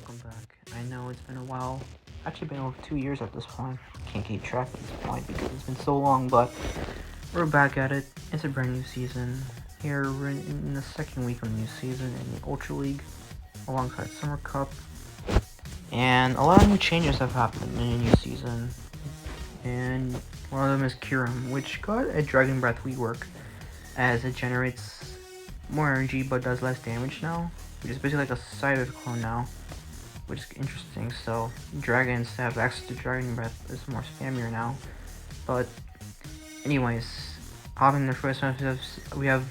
welcome back. I know it's been a while. Actually, been over 2 years at this point. Can't keep track at this point because it's been so long, but we're back at it. It's a brand new season. Here, we're in the second week of the new season in the Ultra League alongside Summer Cup. And a lot of new changes have happened in the new season. And one of them is Kyurem, which got a Dragon Breath rework as it generates more energy but does less damage now, which is basically like a side clone now, which is interesting. So dragons have access to Dragon Breath is more spammier now. But anyways, hopping in the first one, we have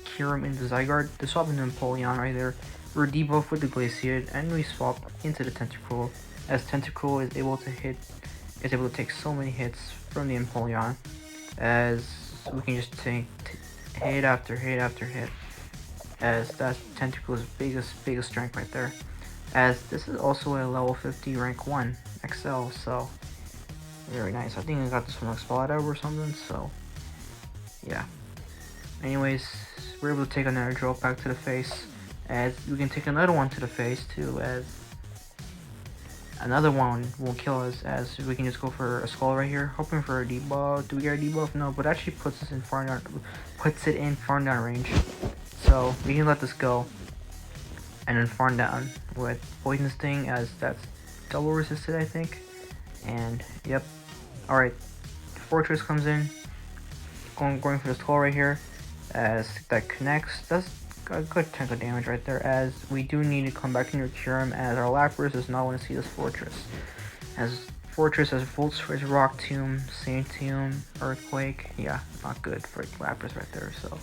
Kyurem into Zygarde. The swap into Empoleon right there. We're debuff with the Glaciate, and we swap into the Tentacruel, as Tentacruel is able to take so many hits from the Empoleon, as we can just take hit after hit after hit, as that's Tentacruel's biggest strength right there. As this is also a level 50 rank 1 XL, so very nice. I think I got this from like Spot Out or something, so yeah. Anyways, we're able to take another drill back to the face, as we can take another one to the face too, as another one won't kill us, as we can just go for a skull right here, hoping for a debuff. Do we get a debuff? No, but actually puts it in far down range. So we can let this go and then farm down with Poison Sting, as that's double resisted, I think. And yep. Alright. Fortress comes in. Going for the skull right here, as that connects. That's a good chunk of damage right there, as we do need to come back into Kyurem, as our Lapras does not want to see this Fortress. As Fortress has Volt Switch, Rock Tomb, Sand Tomb, Earthquake. Yeah, not good for Lapras right there, so.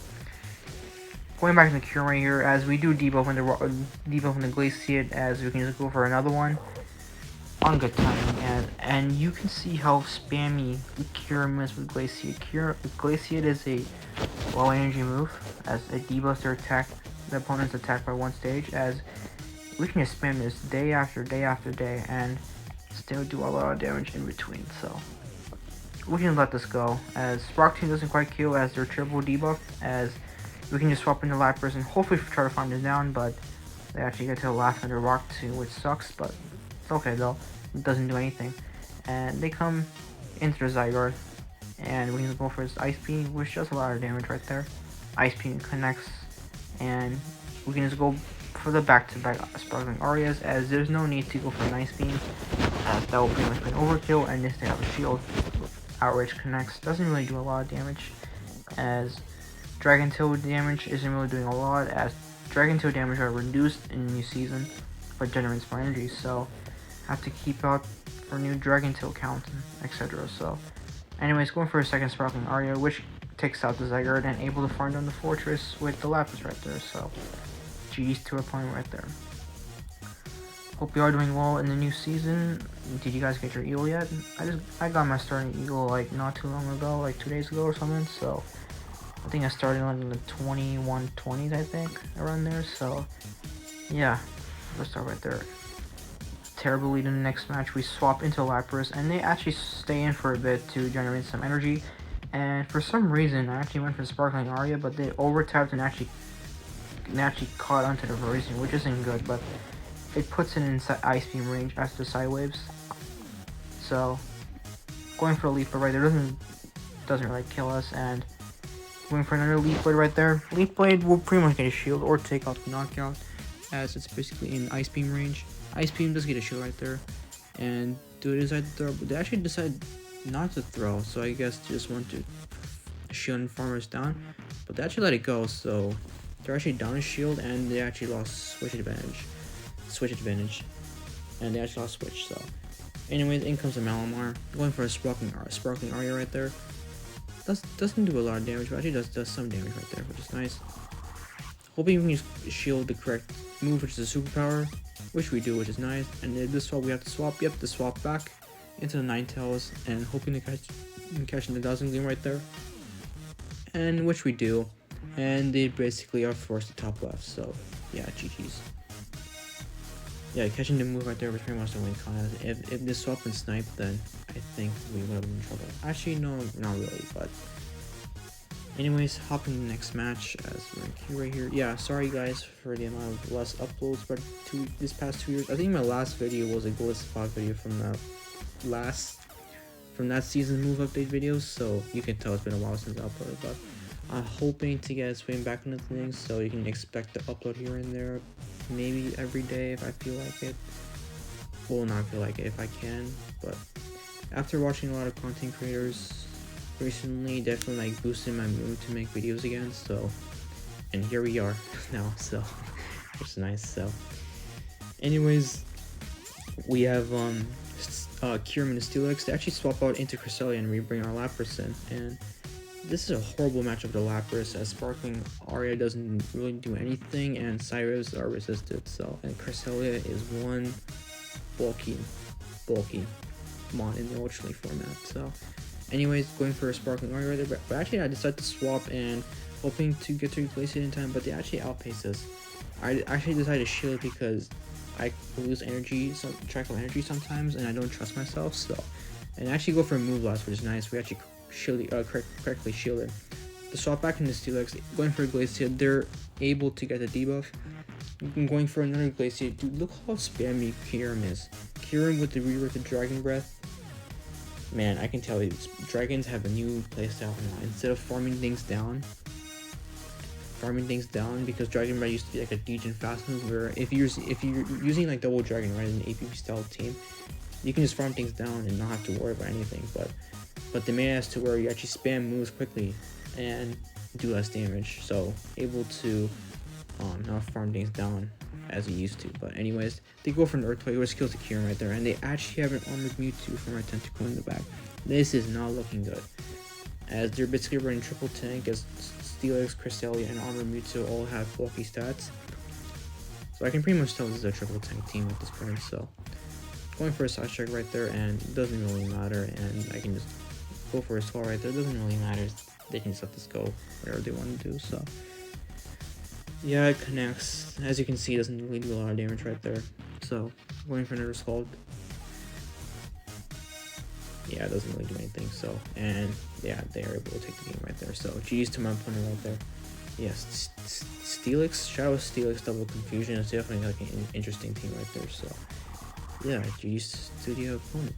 Going back into Kyurem right here, as we do debuff in the Glaciate, as we can just go for another one on good timing, and you can see how spammy Kyurem is with Glaciate. Glaciate is a low energy move, as it debuffs the opponent's attack by one stage, as we can just spam this day after day after day and still do a lot of damage in between. So we can let this go, as Rock Tomb doesn't quite kill as their triple debuff, as we can just swap into Lapras and hopefully try to farm this down, but they actually get to the last under Rock Tomb, which sucks, but it's okay though. It doesn't do anything. And they come into the Zygarde, and we can go for his Ice Beam, which does a lot of damage right there. Ice Beam connects, and we can just go for the back-to-back Sparkling Arias, as there's no need to go for an Ice Beam, as that will pretty much be an overkill, and this they have a shield. Outrage connects, doesn't really do a lot of damage, as Dragon Tail damage isn't really doing a lot, as Dragon Tail damage are reduced in the new season, but generates more energy, so have to keep out for new Dragon Tail count, etc. So anyways, going for a second Sparkling Aria, which takes out the Zygarde and able to farm down the Fortress with the Lapis right there, so GG's to our opponent right there. Hope you are doing well in the new season. Did you guys get your Eagle yet? I got my starting Eagle like not too long ago, like 2 days ago or something, so I think I started on the 2120s, I think, around there, so yeah, let's start right there. Terrible lead in the next match, we swap into Lapras, and they actually stay in for a bit to generate some energy, and for some reason I actually went for Sparkling Aria, but they over-tapped and actually caught onto the Verizon, which isn't good, but it puts it in Ice Beam range after Side Waves. So going for a Leaf Blade right there doesn't really kill us, and going for another Leaf Blade right there. Leaf Blade will pretty much get a shield or take out the knockout, as it's basically in Ice Beam range. Ice Beam does get a shield right there, and do they decide to throw? But they actually decide not to throw, so I guess they just want to shield and farmers down. But they actually let it go, so they're actually down a shield, and they actually lost switch advantage, and they actually lost switch. So anyways, in comes a Malamar, going for a Sparkling Aria right there. Doesn't do a lot of damage, but actually does some damage right there, which is nice. Hoping we can shield the correct move, which is a superpower, which we do, which is nice. And this swap we have to swap, the swap back into the Ninetales, and hoping to catch the Dazzling Gleam right there, and which we do, and they basically are forced to top left, so yeah, GG's. Yeah, catching the move right there was pretty much the win con. If this swap and snipe, then I think we would have been in trouble. Actually, no, not really, but Anyways, hopping to the next match as we're in queue right here. Yeah, sorry guys for the amount of less uploads, but this past 2 years. I think my last video was a Glitz Spot video from that season move update videos, so you can tell it's been a while since I uploaded, but I'm hoping to get a swing back into things, so you can expect the upload here and there, maybe every day if I feel like it. Well, not feel like it if I can, but after watching a lot of content creators recently, definitely like boosted my mood to make videos again, so, and here we are now, so it's nice. So anyways, we have Kyurem and Steelix to actually swap out into Cresselia and rebring our Lapras in, and this is a horrible matchup of the Lapras, as Sparkling Aria doesn't really do anything and Cyrus are resisted, so, and Cresselia is one bulky mon in the Ultra League format. So anyways, going for a Sparkling Aria right there, but actually I decided to swap and hoping to get to Glacier in time, but they actually outpaces. I actually decided to shield because I lose energy, track of energy sometimes, and I don't trust myself, so, and actually go for a move blast, which is nice. We actually correctly shielded. The swap back into Steelix, going for a Glacier, they're able to get the debuff. Going for another Glacier. Dude, look how spammy Kyurem is. Kyurem with the reworked Dragon Breath. Man, I can tell you, dragons have a new playstyle now. Instead of farming things down, because Dragon Breath used to be like a degen fast move, where if you're using like double dragon, right, in an APP style team, you can just farm things down and not have to worry about anything. But the main has to where you actually spam moves quickly and do less damage, so able to not farm things down as you used to. But anyways, they go for an Earthquake, which kills the Kyurem right there, and they actually have an Armored Mewtwo from our Tentacle in the back. This is not looking good, as they're basically running triple tank, as Steelix, Cresselia, and Armored Mewtwo all have bulky stats. So I can pretty much tell this is a triple tank team at this point. So going for a side strike right there, and it doesn't really matter, and I can just go for a skull right there. It doesn't really matter, they can just let this go whatever they want to do. So yeah, it connects. As you can see, it doesn't really do a lot of damage right there. So going for another skull, yeah, it doesn't really do anything. So, and yeah, they are able to take the game right there. So GG's to my opponent right there. Yes, Steelix, Shadow Steelix Double Confusion is definitely like an interesting team right there. So yeah, GG's to the opponent.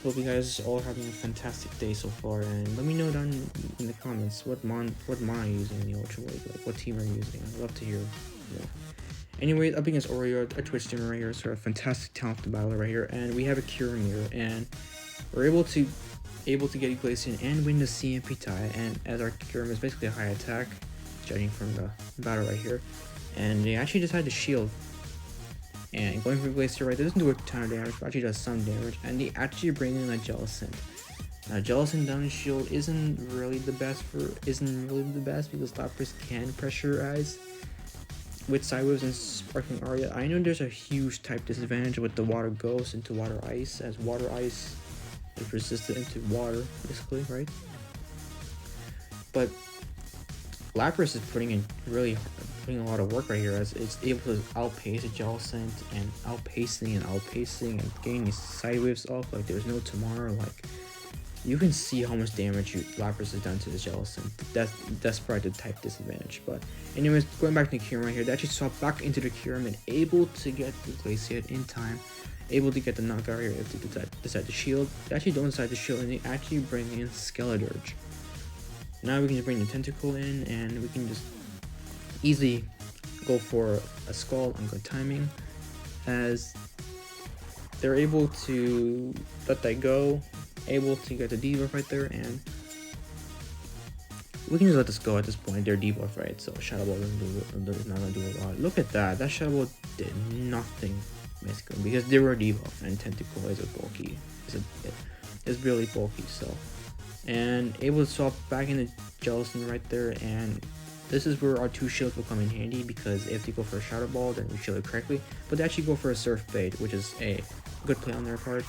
Hope you guys all are having a fantastic day so far, and let me know down in the comments what mon are you using in the Ultra League, like what team are you using. I'd love to hear more. Anyway, up against Oreo, a Twitch streamer right here, so a fantastic talented battler right here, and we have a Kyurem here, and we're able to get a Glacier and win the CMP tie, and as our Kyurem is basically a high attack, judging from the battle right here, and they actually decided to shield. And going for Glacier right there doesn't do a ton of damage, but actually does some damage, and they actually bring in a Jellicent. Now Jellicent down shield isn't really the best because Lapras can pressurize with Sidewaves and Sparking Aria. I know there's a huge type disadvantage with the Water Ghost into Water Ice, as Water Ice is resistant into water, basically, right? But Lapras is putting a lot of work right here, as it's able to outpace a Jellicent and outpacing and getting these Sidewaves off like there's no tomorrow. Like, you can see how much damage Lapras has done to the Jellicent. That's probably the type disadvantage. But anyways, going back to the Kyurem right here, they actually swap back into the Kyurem and able to get the Glacier in time, able to get the knockout here if they decide to shield. They actually don't decide to shield, and they actually bring in Skeledirge. Now we can just bring the Tentacle in, and we can just easily go for a Skull on good timing, as they're able to let that go, able to get the debuff right there, and we can just let this go at this point. They're debuff, right? So Shadow Ball is not gonna do a lot. Look at that. That Shadow Ball did nothing, basically, because they were debuff, and Tentacle is a bulky. It's really bulky, so. And able to swap back into Jellicent right there, and this is where our two shields will come in handy, because if they go for a Shadow Ball, then we shield it correctly, but they actually go for a Surf Bait, which is a good play on their part.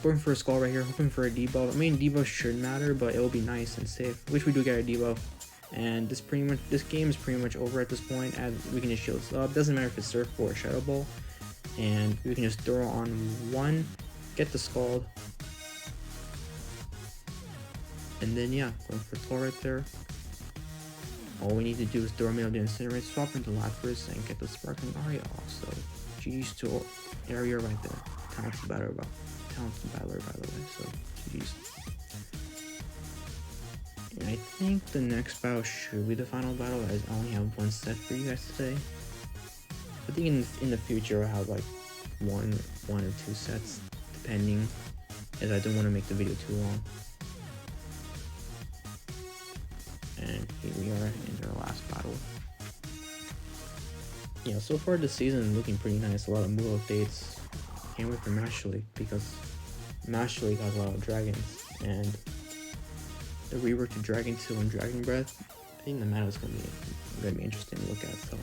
Going for a Skull right here, hoping for a debuff. I mean, debuff should matter, but it will be nice and safe, which we do get a debuff. And this game is pretty much over at this point, as we can just shield this up. Doesn't matter if it's Surf Ball or Shadow Ball, and we can just throw on one, get the Scald, And then yeah, going for skull right there. All we need to do is throw him out the incinerate, swap into Lapras, and get the sparkling Aria off. So GG's to area right there. Talented battler, by the way. So GG's. And I think the next battle should be the final battle, as I only have one set for you guys today. I think in the future I'll have like one or two sets, depending, as I don't want to make the video too long. And here we are in our last battle. Yeah, so far this season is looking pretty nice. A lot of move updates. Can't wait for Master League, because Master League has a lot of dragons, and the rework to Dragon 2 and Dragon Breath, I think the meta is gonna be interesting to look at. So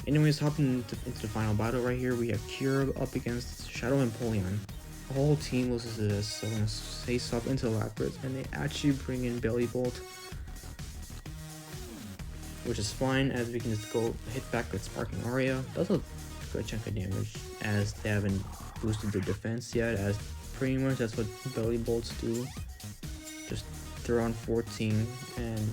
anyways, hopping into the final battle right here, we have Kyurem up against Shadow Empoleon. The whole team loses to this, so I'm gonna face up into Lapras, and they actually bring in Belly Bolt, which is fine, as we can just go hit back with Sparking Aria. Does a good chunk of damage, as they haven't boosted their defense yet, as pretty much that's what Belly Bolts do. Just throw on 14 and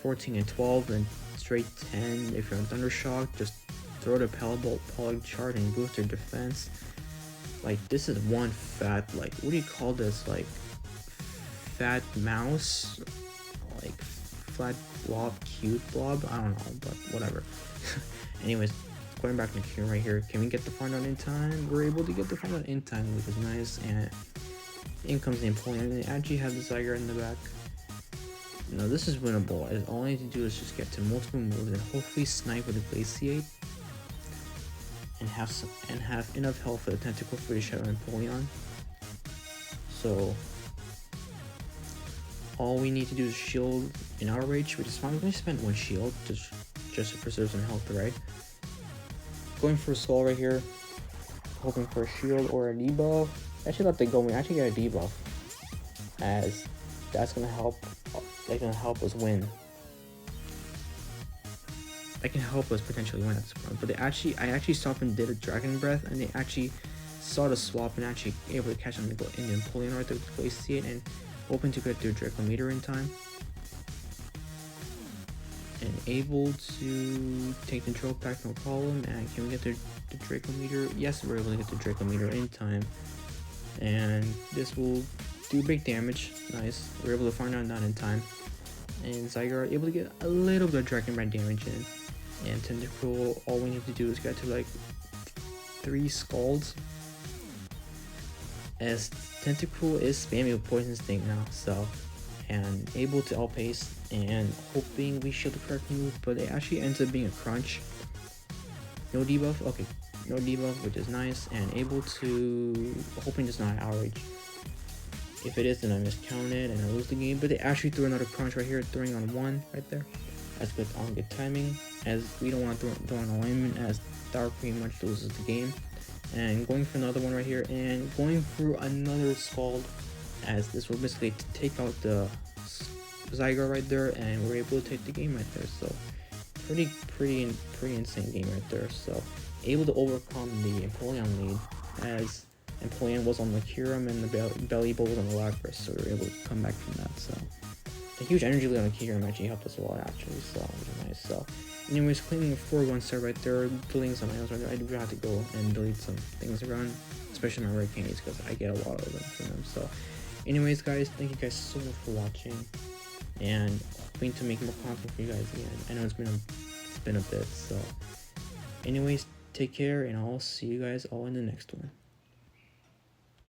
12 and straight 10. If you're on Thundershock, just throw the Pell Bolt Poly Chart and boost their defense. Like, this is one fat, like, what do you call this, like, fat mouse, like flat blob, cute blob, I don't know, but whatever. Anyways, going back to Kyurem right here, can we get the farm down in time? We're able to get the farm down in time, which is nice. And in comes the Empoleon, and they actually have the Zygarde in the back. Now this is winnable, as all I need to do is just get to multiple moves and hopefully snipe with a Glaciate, and have enough health for the Tentacle for the Shadow Empoleon. So all we need to do is shield in our rage, which is fine. We're going to spend one shield just to preserve some health, right? Going for a skull right here, hoping for a shield or a debuff. Actually, let that go. We actually get a debuff, as that's gonna help. That's gonna help us win. That can help us potentially win at this point. But I actually stopped and did a Dragon Breath, and they actually saw the swap and actually able to catch on in the Empoleon right there with Glaciate, and hoping to get their Dracometer in time. And able to take the Drill Pack, no problem. And can we get the Dracometer? Yes, we're able to get the Dracometer in time. And this will do big damage. Nice. We're able to farm down in time. And Zygarde able to get a little bit of Dragon Breath damage in. And Tentacle, all we need to do is get to like 3 Scalds, as Tentacle is spamming with Poison Sting now, so, and able to outpace, and hoping we shield the correct move, but it actually ends up being a crunch. No debuff, okay, no debuff, which is nice, and able to, hoping it's not outrage. If it is, then I miscounted and I lose the game, but they actually threw another crunch right here, throwing on 1 right there. That's good on good timing, as we don't want to throw an alignment, as Dark pretty much loses the game. And going for another one right here, and going through another Scald, as this will basically take out the Zygarde right there, and we're able to take the game right there. So pretty insane game right there. So able to overcome the Empoleon lead, as Empoleon was on the Kyurem and the Belly Bolt was on the Lapras, so we were able to come back from that. So a huge energy lead on the Kyurem actually helped us a lot, actually, so which is nice. So anyways, claiming a 4-1 star right there, deleting some items right there. I do have to go and delete some things around, especially my rare candies, because I get a lot of them from them. So anyways, guys, thank you guys so much for watching, and hoping to make more content for you guys again. I know it's been a bit, so anyways, take care, and I'll see you guys all in the next one.